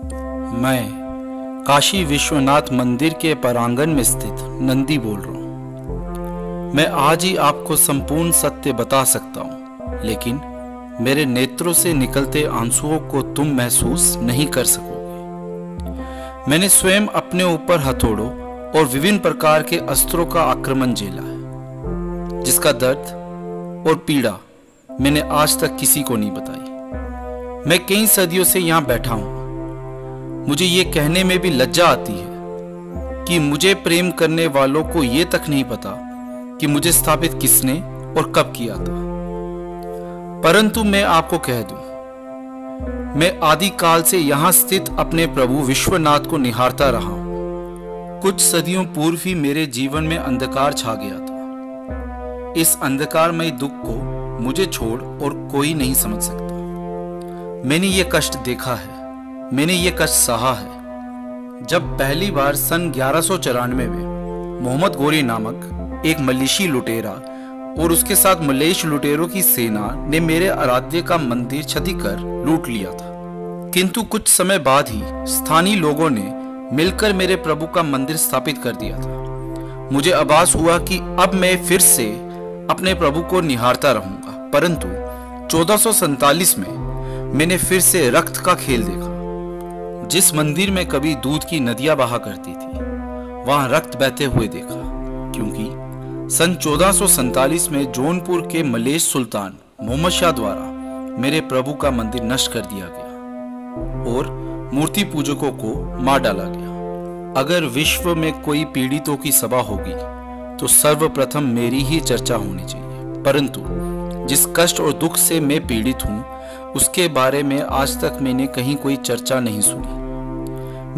मैं काशी विश्वनाथ मंदिर के प्रांगण में स्थित नंदी बोल रहा हूँ। मैं आज ही आपको संपूर्ण सत्य बता सकता हूँ, लेकिन मेरे नेत्रों से निकलते आंसुओं को तुम महसूस नहीं कर सकोगे। मैंने स्वयं अपने ऊपर हथौड़ों और विभिन्न प्रकार के अस्त्रों का आक्रमण झेला है, जिसका दर्द और पीड़ा मैंने आज तक किसी को नहीं बताई। मैं कई सदियों से यहाँ बैठा हूँ। मुझे ये कहने में भी लज्जा आती है कि मुझे प्रेम करने वालों को ये तक नहीं पता कि मुझे स्थापित किसने और कब किया था। परंतु मैं आपको कह दूं, मैं आदि काल से यहां स्थित अपने प्रभु विश्वनाथ को निहारता रहा हूं। कुछ सदियों पूर्व ही मेरे जीवन में अंधकार छा गया था। इस अंधकारमय दुख को मुझे छोड़ और कोई नहीं समझ सकता। मैंने ये कष्ट देखा है, मैंने ये कष्ट सहा है। जब पहली बार सन 1194 में मोहम्मद गोरी नामक एक मलेशी लुटेरा और उसके साथ मलेश लुटेरों की सेना ने मेरे आराध्य का मंदिर क्षति कर लूट लिया था, किंतु कुछ समय बाद ही स्थानीय लोगों ने मिलकर मेरे प्रभु का मंदिर स्थापित कर दिया था। मुझे आभास हुआ कि अब मैं फिर से अपने प्रभु को निहारता रहूंगा। परंतु 1447 में मैंने फिर से रक्त का खेल देखा। जिस मंदिर में कभी दूध की नदियां बहा करती थी, वहां रक्त बहते हुए देखा, क्योंकि सन 1447 में जौनपुर के मलेश सुल्तान मोहम्मद शाह द्वारा मेरे प्रभु का मंदिर नष्ट कर दिया गया और मूर्ति पूजकों को मार डाला गया। अगर विश्व में कोई पीड़ितों की सभा होगी तो सर्वप्रथम मेरी ही चर्चा होनी चाहिए। परंतु जिस कष्ट और दुख से मैं पीड़ित हूं, उसके बारे में आज तक मैंने कहीं कोई चर्चा नहीं सुनी।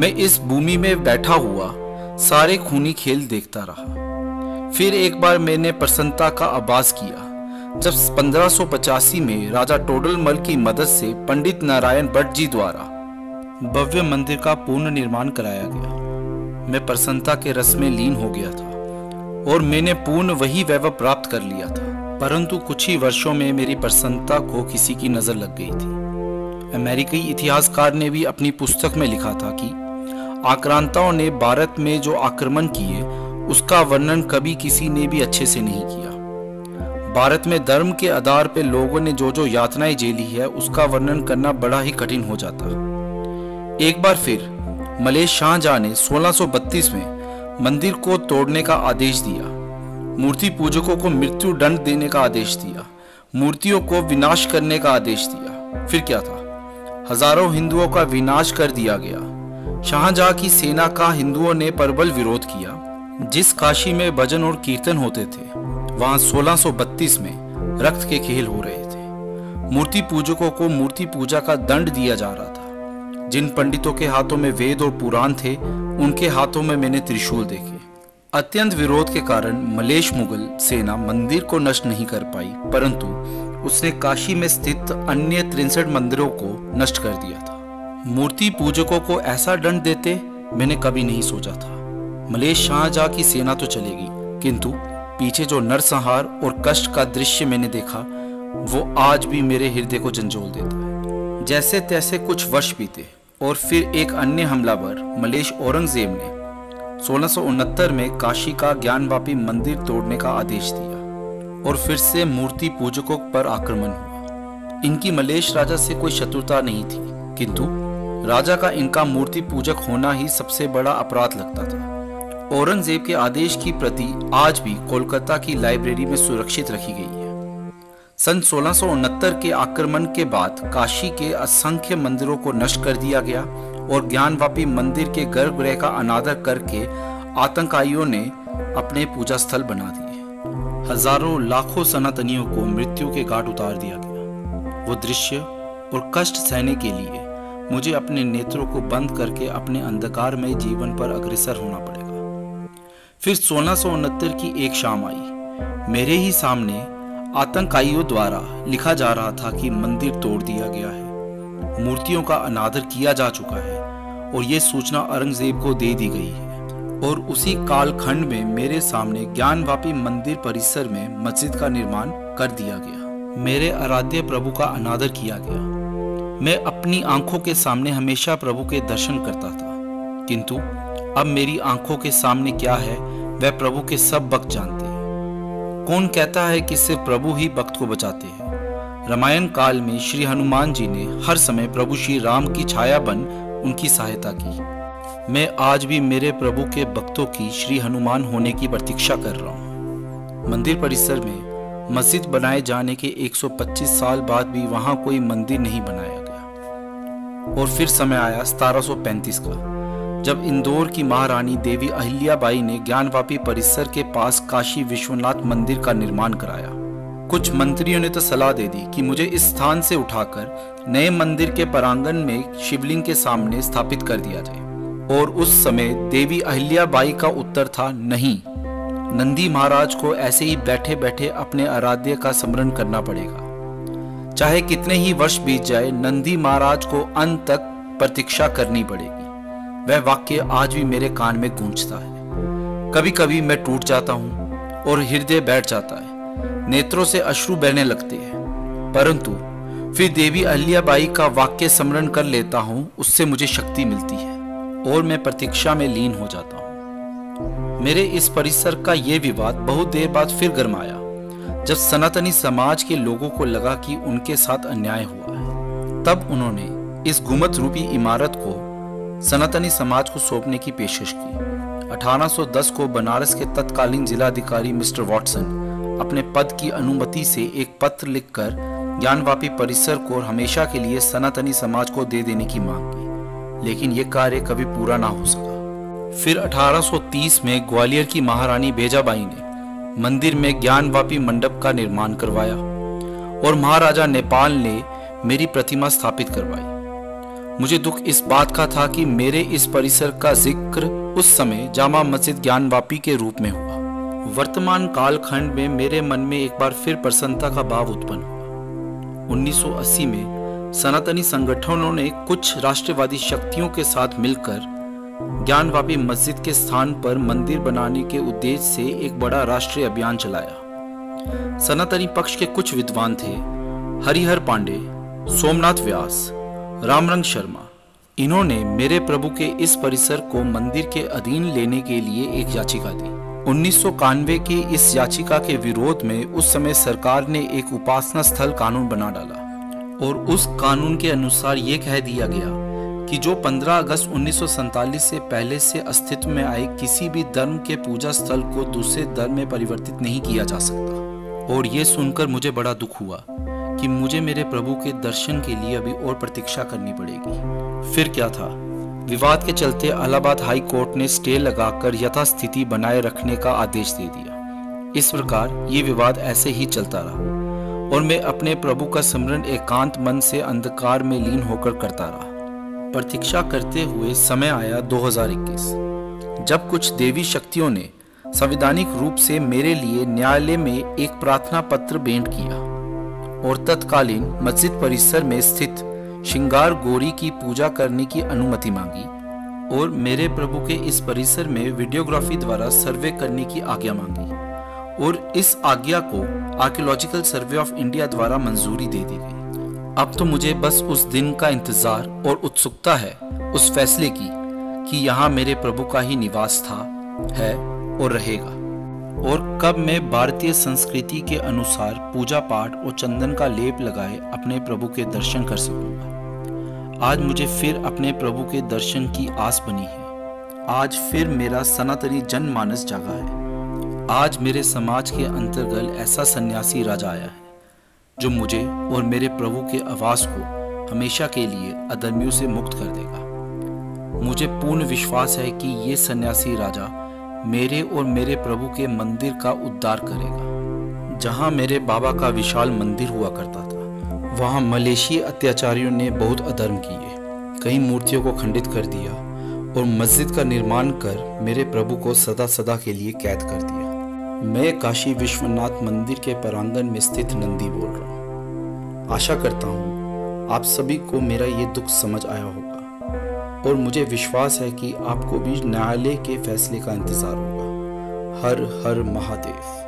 मैं इस भूमि में बैठा हुआ सारे खूनी खेल देखता रहा। फिर एक बार मैंने प्रसन्नता का आभास किया जब 1585 में राजा टोडरमल की मदद से पंडित नारायण भट्ट जी द्वारा भव्य मंदिर का पूर्ण निर्माण कराया गया। मैं प्रसन्नता के रस में लीन हो गया था और मैंने पूर्ण वही वैभव प्राप्त कर लिया था। परंतु कुछ ही वर्षों में मेरी प्रसन्नता को किसी की नजर लग गई थी। अमेरिकी इतिहासकार ने भी अपनी पुस्तक में लिखा था कि आक्रांताओं ने भारत में जो आक्रमण किए, उसका वर्णन कभी किसी ने भी अच्छे से नहीं किया। भारत में धर्म के आधार पर लोगों ने जो जो यातनाएं झेली है, उसका वर्णन करना बड़ा ही कठिन हो जाता। एक बार फिर मलेश शाहजहां ने 1632 में मंदिर को तोड़ने का आदेश दिया, मूर्ति पूजकों को मृत्यु दंड देने का आदेश दिया, मूर्तियों को विनाश करने का आदेश दिया। फिर क्या था, हजारों हिंदुओं का विनाश कर दिया गया। शाहजहां की सेना का हिंदुओं ने प्रबल विरोध किया। जिस काशी में भजन और कीर्तन होते थे, वहां 1632 में रक्त के खेल हो रहे थे। मूर्ति पूजकों को मूर्ति पूजा का दंड दिया जा रहा था। जिन पंडितों के हाथों में वेद और पुराण थे, उनके हाथों में मैंने त्रिशूल देखे। अत्यंत विरोध के कारण मलेश मुगल सेना मंदिर को नष्ट नहीं कर पाई, परंतु उसने काशी में स्थित अन्य 63 मंदिरों को नष्ट कर दिया था। मूर्ति पूजकों को ऐसा दंड देते मैंने कभी नहीं सोचा था। मलेश शाहजहां की सेना तो चलेगी, किंतु पीछे जो नरसंहार और कष्ट का दृश्य मैंने देखा, वो आज भी मेरे हृदय को झंझोल देता है। जैसे तैसे कुछ वर्ष बीते और फिर एक अन्य हमलावर मलेश औरंगजेब ने 1669 में काशी का ज्ञानवापी मंदिर तोड़ने का आदेश दिया और फिर से मूर्ति पूजकों पर आक्रमण हुआ। इनकी मलेश राजा से कोई शत्रुता नहीं थी, किंतु राजा का इनका मूर्ति पूजक होना ही सबसे बड़ा अपराध लगता था। औरंगजेब के आदेश की प्रति आज भी कोलकाता की लाइब्रेरी में सुरक्षित रखी गई है। सन 1669 के आक्रमण के बाद काशी के असंख्य मंदिरों को नष्ट कर दिया गया और ज्ञानवापी मंदिर के गर्भगृह का अनादर करके आतंकवादियों ने अपने पूजा स्थल बना दिए। हजारों लाखों सनातनियों को मृत्यु के घाट उतार दिया गया। वो दृश्य और कष्ट सहने के लिए मुझे अपने नेत्रों को बंद करके अपने अंधकारमय जीवन पर अग्रसर होना पड़ेगा। फिर 1669 की एक शाम आई। मेरे ही सामने आतंकवादियों द्वारा लिखा जा रहा था कि मंदिर तोड़ दिया गया है, मूर्तियों का अनादर किया जा चुका है और ये सूचना औरंगजेब को दे दी गई है। और उसी कालखंड में मेरे सामने ज्ञानवापी मंदिर परिसर में मस्जिद का निर्माण कर दिया गया। मेरे आराध्य प्रभु का अनादर किया गया। मैं अपनी आंखों के सामने हमेशा प्रभु के दर्शन करता था, किंतु अब मेरी आंखों के सामने क्या है वह प्रभु के सब भक्त जानते हैं। कौन कहता है कि सिर्फ प्रभु ही भक्त को बचाते हैं। रामायण काल में श्री हनुमान जी ने हर समय प्रभु श्री राम की छाया बन उनकी सहायता की। मैं आज भी मेरे प्रभु के भक्तों की श्री हनुमान होने की प्रतीक्षा कर रहा हूँ। मंदिर परिसर में मस्जिद बनाए जाने के 125 साल बाद भी वहां कोई मंदिर नहीं बनाया गया। और फिर समय आया 1735 का, जब इंदौर की महारानी देवी अहिल्याबाई ने ज्ञानवापी परिसर के पास काशी विश्वनाथ मंदिर का निर्माण कराया। कुछ मंत्रियों ने तो सलाह दे दी कि मुझे इस स्थान से उठाकर नए मंदिर के प्रांगण में शिवलिंग के सामने स्थापित कर दिया जाए। और उस समय देवी अहिल्याबाई का उत्तर था नहीं, नंदी महाराज को ऐसे ही बैठे बैठे अपने आराध्य का स्मरण करना पड़ेगा। चाहे कितने ही वर्ष बीत जाए, नंदी महाराज को अंत तक प्रतीक्षा करनी पड़ेगी। वह वाक्य आज भी मेरे कान में गूंजता है। कभी कभी मैं टूट जाता हूँ और हृदय बैठ जाता है, नेत्रों से अश्रु बहने लगते हैं, परंतु फिर देवी अहिल्याबाई का वाक्य स्मरण कर लेता हूँ, उससे मुझे शक्ति मिलती है और मैं प्रतीक्षा में लीन हो जाता हूँ। मेरे इस परिसर का ये विवाद बहुत देर बाद फिर गरमाया, जब सनातनी समाज के लोगों को लगा कि उनके साथ अन्याय हुआ है। तब उन्होंने इस गुम्बद रूपी इमारत को सनातनी समाज को सौंपने की पेशकश की। 1810 को बनारस के तत्कालीन जिलाधिकारी मिस्टर वॉटसन अपने पद की अनुमति से एक पत्र लिखकर ज्ञानवापी परिसर को हमेशा के लिए सनातनी समाज को दे देने की मांग की, लेकिन यह कार्य कभी पूरा ना हो सका। फिर 1830 में ग्वालियर की महारानी बेजाबाई ने मंदिर में ज्ञानवापी मंडप का निर्माण करवाया और महाराजा नेपाल ने मेरी प्रतिमा स्थापित करवाई। मुझे दुख इस बात का था कि मेरे इस परिसर का जिक्र उस समय जामा मस्जिद ज्ञानवापी के रूप में हुआ। वर्तमान कालखंड में मेरे मन में एक बार फिर प्रसन्नता का भाव उत्पन्न हुआ। 1980 में सनातनी संगठनों ने कुछ राष्ट्रवादी शक्तियों के साथ मिलकर ज्ञानवापी मस्जिद के स्थान पर मंदिर बनाने के उद्देश्य से एक बड़ा राष्ट्रीय अभियान चलाया। सनातनी पक्ष के कुछ विद्वान थे, हरिहर पांडे, सोमनाथ व्यास, रामरंग शर्मा। इन्होंने मेरे प्रभु के इस परिसर को मंदिर के अधीन लेने के लिए एक याचिका दी। 1991 की इस याचिका के विरोध में उस समय सरकार ने एक उपासना स्थल कानून बना डाला और उस कानून के अनुसार ये कह दिया गया कि जो 15 अगस्त 1947 से पहले से अस्तित्व में आए किसी भी धर्म के पूजा स्थल को दूसरे धर्म में परिवर्तित नहीं किया जा सकता। और ये सुनकर मुझे बड़ा दुख हुआ कि मुझे मेरे प्रभु के दर्शन के लिए अभी और प्रतीक्षा करनी पड़ेगी। फिर क्या था, विवाद के चलते इलाहाबाद हाई कोर्ट ने स्टे लगाकर यथास्थिति बनाए रखने का आदेश दे दिया। इस प्रकार ये विवाद ऐसे ही चलता रहा और मैं अपने प्रभु का स्मरण एकांत मन से अंधकार में लीन होकर करता रहा। प्रतीक्षा करते हुए समय आया 2021, जब कुछ देवी शक्तियों ने संवैधानिक रूप से मेरे लिए न्यायालय में एक प्रार्थना पत्र भेंट किया और तत्कालीन मस्जिद परिसर में स्थित श्रृंगार गौरी की पूजा करने की अनुमति मांगी और मेरे प्रभु के इस परिसर में वीडियोग्राफी द्वारा सर्वे करने की आज्ञा मांगी और इस आज्ञा को आर्कियोलॉजिकल सर्वे ऑफ इंडिया द्वारा मंजूरी दे दी गई। अब तो मुझे बस उस दिन का इंतजार और उत्सुकता है उस फैसले की कि यहाँ मेरे प्रभु का ही निवास था, है और रहेगा, और कब मैं भारतीय संस्कृति के अनुसार पूजा पाठ और चंदन का लेप लगाए अपने प्रभु के दर्शन कर सकूंगा। आज मुझे फिर अपने प्रभु के दर्शन की आस बनी है। आज फिर मेरा सनातनी जनमानस जागा है। आज मेरे समाज के अंतर्गत ऐसा सन्यासी राजा आया है जो मुझे और मेरे प्रभु के आवास को हमेशा के लिए अधर्मियों से मुक्त कर देगा। मुझे पूर्ण विश्वास है कि ये सन्यासी राजा मेरे और मेरे प्रभु के मंदिर का उद्धार करेगा। जहां मेरे बाबा का विशाल मंदिर हुआ करता था, वहां मलेशियाई अत्याचारियों ने बहुत अधर्म किए, कई मूर्तियों को खंडित कर दिया और मस्जिद का निर्माण कर मेरे प्रभु को सदा सदा के लिए कैद कर दिया। मैं काशी विश्वनाथ मंदिर के प्रांगण में स्थित नंदी बोल रहा हूँ। आशा करता हूँ आप सभी को मेरा ये दुख समझ आया होगा और मुझे विश्वास है कि आपको भी न्यायालय के फैसले का इंतजार होगा। हर हर महादेव।